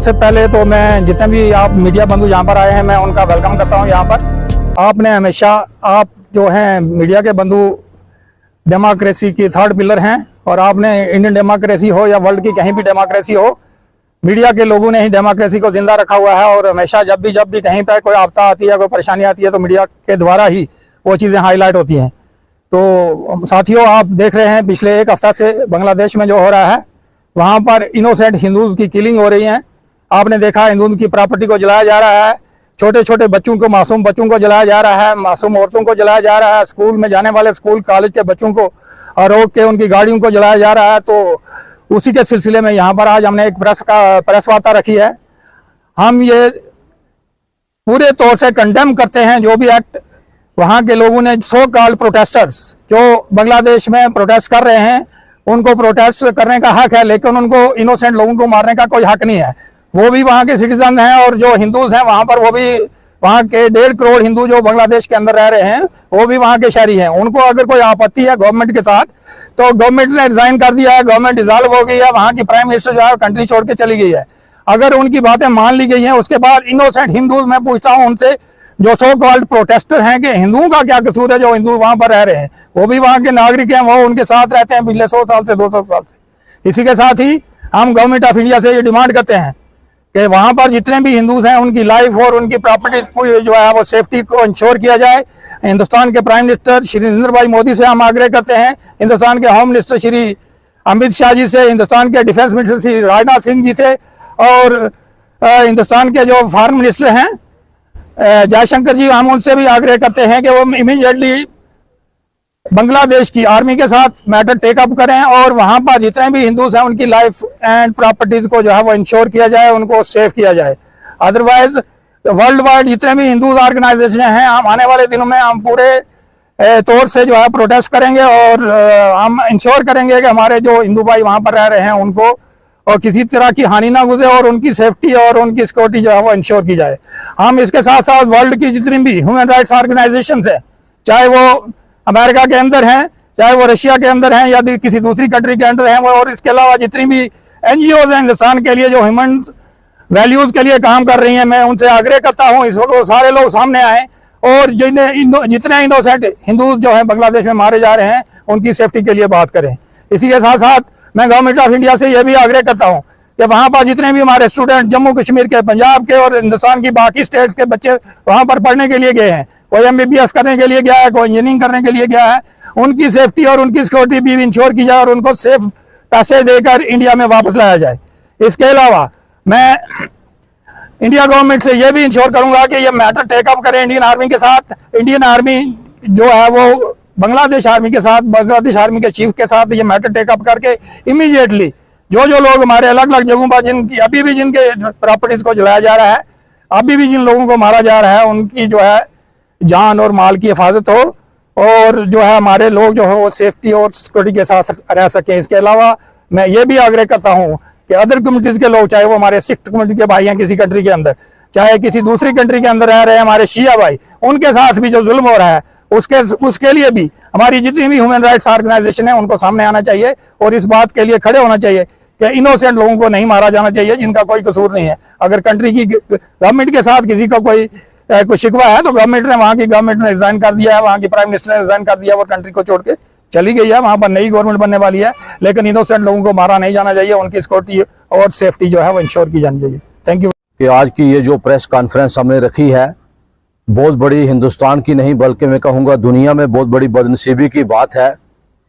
सबसे पहले तो मैं जितने भी आप मीडिया बंधु यहाँ पर आए हैं मैं उनका वेलकम करता हूँ। यहाँ पर आपने हमेशा, आप जो हैं मीडिया के बंधु, डेमोक्रेसी की थर्ड पिलर हैं और आपने इंडियन डेमोक्रेसी हो या वर्ल्ड की कहीं भी डेमोक्रेसी हो, मीडिया के लोगों ने ही डेमोक्रेसी को जिंदा रखा हुआ है। और हमेशा जब भी कहीं पर कोई आपदा आती है, कोई परेशानी आती है तो मीडिया के द्वारा ही वो चीज़ें हाईलाइट होती हैं। तो साथियों, आप देख रहे हैं पिछले एक हफ्ता से बांग्लादेश में जो हो रहा है, वहाँ पर इनोसेंट हिंदूज की किलिंग हो रही है। आपने देखा हिंदू की प्रॉपर्टी को जलाया जा रहा है, छोटे छोटे बच्चों को, मासूम बच्चों को जलाया जा रहा है, मासूम औरतों को जलाया जा रहा है, स्कूल में जाने वाले स्कूल कॉलेज के बच्चों को रोक के उनकी गाड़ियों को जलाया जा रहा है। तो उसी के सिलसिले में यहाँ पर आज हमने एक प्रेस वार्ता रखी है। हम ये पूरे तौर से कंडेम करते हैं जो भी एक्ट वहाँ के लोगों ने, सो कॉल्ड प्रोटेस्टर्स जो बांग्लादेश में प्रोटेस्ट कर रहे हैं, उनको प्रोटेस्ट करने का हक है, लेकिन उनको इनोसेंट लोगों को मारने का कोई हक नहीं है। वो भी वहाँ के सिटीजन हैं और जो हिंदूज हैं वहाँ पर, वो भी वहाँ के 1.5 करोड़ हिंदू जो बांग्लादेश के अंदर रह रहे हैं वो भी वहाँ के शहरी हैं। उनको अगर कोई आपत्ति है गवर्नमेंट के साथ तो गवर्नमेंट ने रिजाइन कर दिया है, गवर्नमेंट डिसॉल्व हो गई है, वहाँ की प्राइम मिनिस्टर जो है कंट्री छोड़ के चली गई है। अगर उनकी बातें मान ली गई हैं, उसके बाद इनोसेंट हिंदू, मैं पूछता हूँ उनसे, जो सो कॉल्ड प्रोटेस्टर हैं, कि हिंदुओं का क्या कसूर है जो हिंदू वहां पर रह रहे हैं? वो भी वहां के नागरिक हैं, वो उनके साथ रहते हैं पिछले 100 साल से, 200 साल से। इसी के साथ ही हम गवर्नमेंट ऑफ इंडिया से ये डिमांड करते हैं कि वहां पर जितने भी हिंदूज हैं उनकी लाइफ और उनकी प्रॉपर्टीज को जो है वो सेफ्टी को इंश्योर किया जाए। हिंदुस्तान के प्राइम मिनिस्टर श्री नरेंद्र भाई मोदी से हम आग्रह करते हैं, हिंदुस्तान के होम मिनिस्टर श्री अमित शाह जी से, हिंदुस्तान के डिफेंस मिनिस्टर श्री राजनाथ सिंह जी से, और हिंदुस्तान के जो फॉरेन मिनिस्टर हैं जयशंकर जी, हम उनसे भी आग्रह करते हैं कि वो इमीडिएटली बांग्लादेश की आर्मी के साथ मैटर टेकअप करें और वहां पर जितने भी हिंदूज हैं उनकी लाइफ एंड प्रॉपर्टीज को जो है वो इंश्योर किया जाए, उनको सेव किया जाए। अदरवाइज वर्ल्ड वाइड जितने भी हिंदूज ऑर्गेनाइजेशन हैं, हम आने वाले दिनों में हम पूरे तौर से जो है प्रोटेस्ट करेंगे और हम इंश्योर करेंगे कि हमारे जो हिंदू भाई वहां पर रह रहे हैं उनको और किसी तरह की हानि ना गुजरे और उनकी सेफ्टी और उनकी सिक्योरिटी जो है वो इंश्योर की जाए। हम इसके साथ साथ वर्ल्ड की जितनी भी ह्यूमन राइट्स ऑर्गेनाइजेशन है, चाहे वो अमेरिका के अंदर हैं, चाहे वो रशिया के अंदर हैं या किसी दूसरी कंट्री के अंदर हैं, और इसके अलावा जितनी भी NGOs हैं हिंदुस्तान के लिए जो ह्यूमन वैल्यूज के लिए काम कर रही हैं, मैं उनसे आग्रह करता हूँ इस वक्त सारे लोग सामने आए और जितने इनोसेंट हिंदू जो है बांग्लादेश में मारे जा रहे हैं उनकी सेफ्टी के लिए बात करें। इसी के साथ साथ मैं गवर्नमेंट ऑफ इंडिया से यह भी आग्रह करता हूं कि वहां पर जितने भी हमारे स्टूडेंट जम्मू कश्मीर के, पंजाब के और हिंदुस्तान की बाकी स्टेट्स के बच्चे वहां पर पढ़ने के लिए गए हैं, कोई MBBS करने के लिए गया है, कोई इंजीनियरिंग करने के लिए गया है, उनकी सेफ्टी और उनकी सिक्योरिटी भी इंश्योर की जाए और उनको सेफ पैसे देकर इंडिया में वापस लाया जाए। इसके अलावा मैं इंडिया गवर्नमेंट से यह भी इंश्योर करूंगा कि यह मैटर टेकअप करें इंडियन आर्मी के साथ। इंडियन आर्मी जो है वो बांग्लादेश आर्मी के साथ, बांग्लादेश आर्मी के चीफ के साथ ये मैटर टेकअप करके इमीडिएटली जो लोग हमारे अलग अलग जगहों पर जिनकी अभी भी जिनके प्रॉपर्टीज को जलाया जा रहा है, अभी भी जिन लोगों को मारा जा रहा है, उनकी जो है जान और माल की हिफाजत हो और जो है हमारे लोग जो है वो सेफ्टी और सिक्योरिटी के साथ रह सकें। इसके अलावा मैं ये भी आग्रह करता हूँ कि अदर कम्युनिटीज के लोग, चाहे वो हमारे सिख कम्युनिटी के भाई हैं किसी कंट्री के अंदर, चाहे किसी दूसरी कंट्री के अंदर रह रहे हैं हमारे शिया भाई, उनके साथ भी जो जुल्म हो रहा है उसके लिए भी हमारी जितनी भी ह्यूमन राइट्स ऑर्गेनाइजेशन है उनको सामने आना चाहिए और इस बात के लिए खड़े होना चाहिए कि इनोसेंट लोगों को नहीं मारा जाना चाहिए जिनका कोई कसूर नहीं है। अगर कंट्री की गवर्नमेंट के साथ किसी का कोई शिकवा है तो गवर्नमेंट ने, वहाँ की गवर्नमेंट ने रिजाइन कर दिया है, वहाँ की प्राइम मिनिस्टर ने रिजाइन कर दिया, वो कंट्री को छोड़ के चली गई है, वहाँ पर नई गवर्नमेंट बनने वाली है, लेकिन इनोसेंट लोगों को मारा नहीं जाना चाहिए, उनकी सिक्योरिटी और सेफ्टी जो है वो इंश्योर की जानी चाहिए। Thank you. कि आज की ये जो प्रेस कॉन्फ्रेंस हमने रखी है बहुत बड़ी, हिंदुस्तान की नहीं बल्कि मैं कहूँगा दुनिया में बहुत बड़ी बदनसीबी की बात है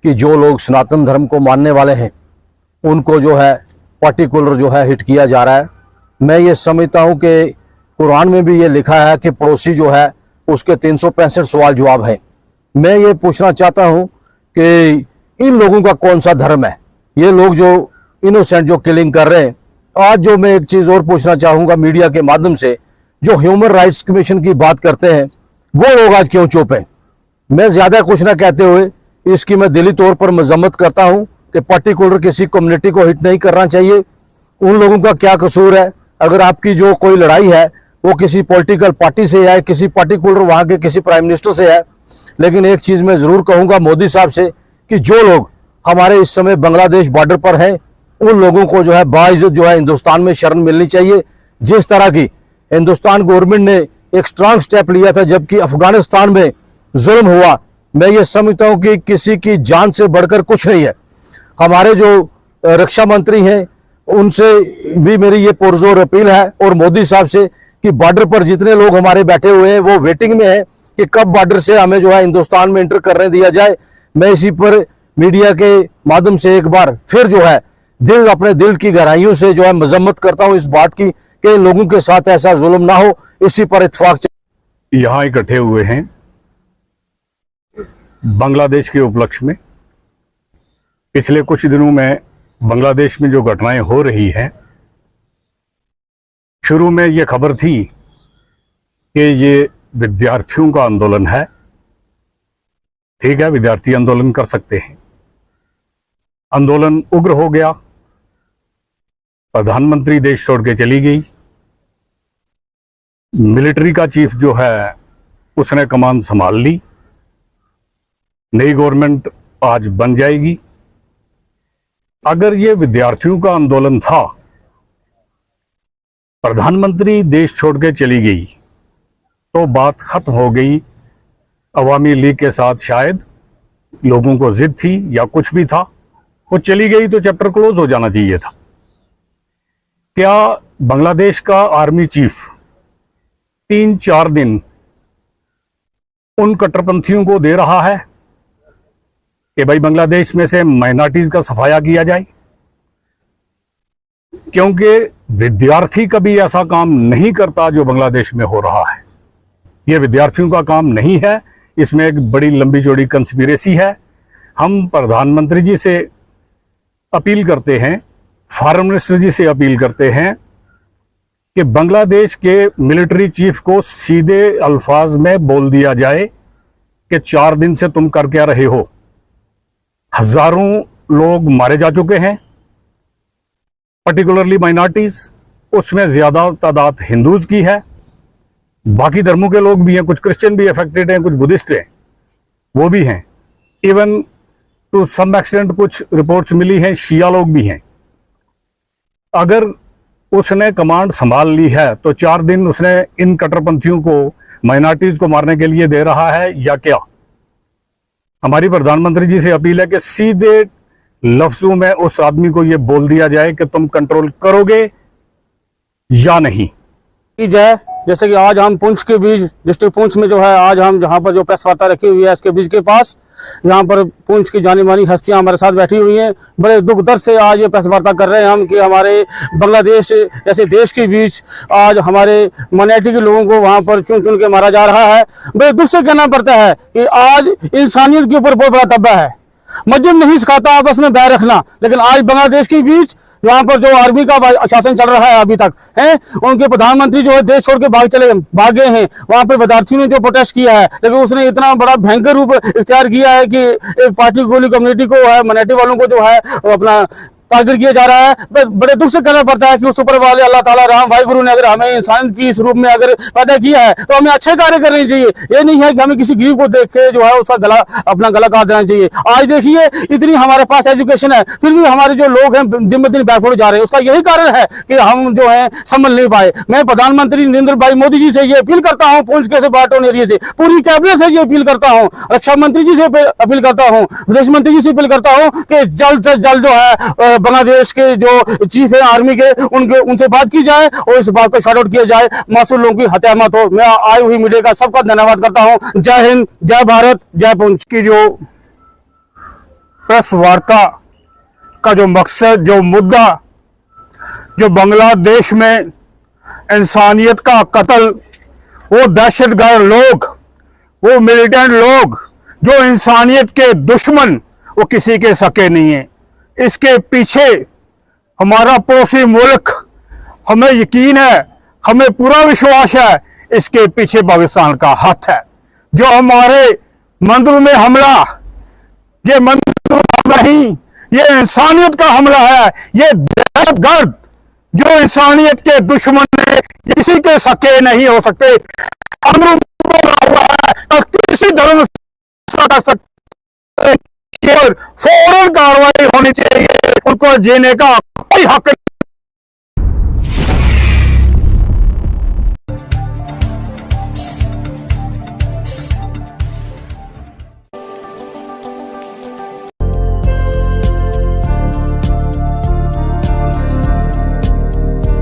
कि जो लोग सनातन धर्म को मानने वाले हैं उनको जो है पर्टिकुलर जो है हिट किया जा रहा है। मैं ये समझता हूँ कि कुरान में भी ये लिखा है कि पड़ोसी जो है उसके 365 सवाल जवाब है। मैं ये पूछना चाहता हूँ कि इन लोगों का कौन सा धर्म है? ये लोग जो इनोसेंट जो किलिंग कर रहे हैं, आज जो मैं एक चीज़ और पूछना चाहूँगा मीडिया के माध्यम से, जो ह्यूमन राइट्स कमीशन की बात करते हैं वो लोग आज क्यों चुप हैं? मैं ज़्यादा कुछ ना कहते हुए इसकी मैं दिली तौर पर मजम्मत करता हूँ कि पर्टिकुलर किसी कम्युनिटी को हिट नहीं करना चाहिए। उन लोगों का क्या कसूर है? अगर आपकी जो कोई लड़ाई है वो किसी पॉलिटिकल पार्टी से है, किसी पर्टिकुलर वहाँ के किसी प्राइम मिनिस्टर से है, लेकिन एक चीज़ मैं ज़रूर कहूँगा मोदी साहब से कि जो लोग हमारे इस समय बांग्लादेश बॉर्डर पर हैं उन लोगों को जो है बाइज्जत जो है हिंदुस्तान में शरण मिलनी चाहिए। जिस तरह की हिंदुस्तान गवर्नमेंट ने एक स्ट्रांग स्टेप लिया था जबकि अफगानिस्तान में जुल्म हुआ, मैं ये समझता हूं कि किसी की जान से बढ़कर कुछ नहीं है। हमारे जो रक्षा मंत्री हैं उनसे भी मेरी ये पुरजोर अपील है और मोदी साहब से कि बॉर्डर पर जितने लोग हमारे बैठे हुए हैं वो वेटिंग में है कि कब बॉर्डर से हमें जो है हिंदुस्तान में एंटर करने दिया जाए। मैं इसी पर मीडिया के माध्यम से एक बार फिर जो है अपने दिल की गहराइयों से जो है मजम्मत करता हूं इस बात की कि लोगों के साथ ऐसा जुल्म ना हो। इसी पर इत्तेफाक यहाँ इकट्ठे हुए हैं बांग्लादेश के उपलक्ष्य में। पिछले कुछ दिनों में बांग्लादेश में जो घटनाएं हो रही हैं, शुरू में ये खबर थी कि ये विद्यार्थियों का आंदोलन है। ठीक है, विद्यार्थी आंदोलन कर सकते हैं। आंदोलन उग्र हो गया, प्रधानमंत्री देश छोड़ के चली गई, मिलिट्री का चीफ जो है उसने कमान संभाल ली, नई गवर्नमेंट आज बन जाएगी। अगर ये विद्यार्थियों का आंदोलन था, प्रधानमंत्री देश छोड़ के चली गई तो बात खत्म हो गई। अवामी लीग के साथ शायद लोगों को जिद थी या कुछ भी था, वो चली गई तो चैप्टर क्लोज हो जाना चाहिए था। क्या बांग्लादेश का आर्मी चीफ 3-4 दिन उन कट्टरपंथियों को दे रहा है कि भाई बांग्लादेश में से माइनॉरिटीज का सफाया किया जाए? क्योंकि विद्यार्थी कभी ऐसा काम नहीं करता जो बांग्लादेश में हो रहा है। यह विद्यार्थियों का काम नहीं है, इसमें एक बड़ी लंबी चौड़ी कंस्पिरेसी है। हम प्रधानमंत्री जी से अपील करते हैं, फॉरेन मिनिस्टर जी से अपील करते हैं कि बांग्लादेश के मिलिट्री चीफ को सीधे अल्फाज में बोल दिया जाए कि 4 दिन से तुम कर क्या रहे हो। हजारों लोग मारे जा चुके हैं, पर्टिकुलरली माइनॉरिटीज, उसमें ज्यादा तादाद हिंदूज की है, बाकी धर्मों के लोग भी हैं, कुछ क्रिश्चियन भी अफेक्टेड हैं, कुछ बुद्धिस्ट हैं, वो भी हैं। इवन टू सम एक्सटेंट कुछ रिपोर्ट्स मिली हैं शिया लोग भी हैं। अगर उसने कमांड संभाल ली है तो 4 दिन उसने इन कट्टरपंथियों को, माइनॉरिटीज को मारने के लिए दे रहा है या क्या? हमारी प्रधानमंत्री जी से अपील है कि सीधे लफ्जों में उस आदमी को यह बोल दिया जाए कि तुम कंट्रोल करोगे या नहीं। जय, जैसे कि आज हम पुंछ के बीच, डिस्ट्रिक्ट पुंछ में जो है आज हम जहां पर जो प्रेस वार्ता रखी हुई है इसके बीच के पास, यहाँ पर पुंछ की जानी मानी हस्तियां हमारे साथ बैठी हुई हैं। बड़े दुख दर्द से आज ये प्रेस वार्ता कर रहे हैं हम कि हमारे बांग्लादेश जैसे देश के बीच आज हमारे माइनॉरिटी के लोगों को वहां पर चुन चुन के मारा जा रहा है। बड़े दुख से कहना पड़ता है कि आज इंसानियत के ऊपर बहुत बड़ा तब्बा है। मजहब नहीं सिखाता आपस में बैर रखना, लेकिन आज बांग्लादेश के बीच यहाँ पर जो आर्मी का शासन चल रहा है अभी तक है, उनके प्रधानमंत्री जो है देश छोड़ के भाग गए हैं। वहां पर विद्यार्थियों ने जो प्रोटेस्ट किया है, लेकिन उसने इतना बड़ा भयंकर रूप इख्तियार किया है कि एक पार्टिकुलर कम्युनिटी को है, माइनॉरिटी वालों को जो है अपना टारगेट किया जा रहा है। बड़े दुख से कहना पड़ता है कि उस ऊपर वाले अल्लाह ताला राम भाई गुरु ने अगर हमें इंसान की इस रूप में अगर पैदा किया है तो हमें अच्छे कार्य करने चाहिए। ये नहीं है कि हमें किसी गरीब को देख के जो है उसका अपना गला काट देना चाहिए। आज देखिए इतनी हमारे पास एजुकेशन है, फिर भी हमारे जो लोग हैं दिन ब दिन बैकवर्ड जा रहे हैं। उसका यही कारण है कि हम जो है संभल नहीं पाए। मैं प्रधानमंत्री नरेंद्र भाई मोदी जी से ये अपील करता हूँ, पुंछ के बाटोन एरिया से, पूरी कैबिनेट से ये अपील करता हूँ, रक्षा मंत्री जी से अपील करता हूँ, विदेश मंत्री जी से अपील करता हूँ कि जल्द से जल्द जो है बांग्लादेश के जो चीफ है आर्मी के उनसे बात की जाए और इस बात को शॉर्ट आउट किया जाए, मासूम लोगों की हत्या मत हो। मैं आई हुई मीडिया का सबका धन्यवाद करता हूं। जय हिंद, जय भारत, जय पुंछ। की जो प्रेस वार्ता का जो मकसद, जो मुद्दा, जो बांग्लादेश में इंसानियत का कत्ल, वो दहशतगर्द लोग, वो मिलिटेंट लोग जो इंसानियत के दुश्मन, वो किसी के सके नहीं है। इसके पीछे हमारा पड़ोसी मुल्क, हमें यकीन है, हमें पूरा विश्वास है, इसके पीछे पाकिस्तान का हाथ है। जो हमारे मंदिरों में हमला, ये मंदिर नहीं, ये इंसानियत का हमला है। ये दहशतगर्द जो इंसानियत के दुश्मन है, ये किसी के सके नहीं हो सकते। अंदरों हुआ है, किसी धर्म कर सकते, केवल फौरन कार्रवाई होनी चाहिए, उनको जीने का कोई हक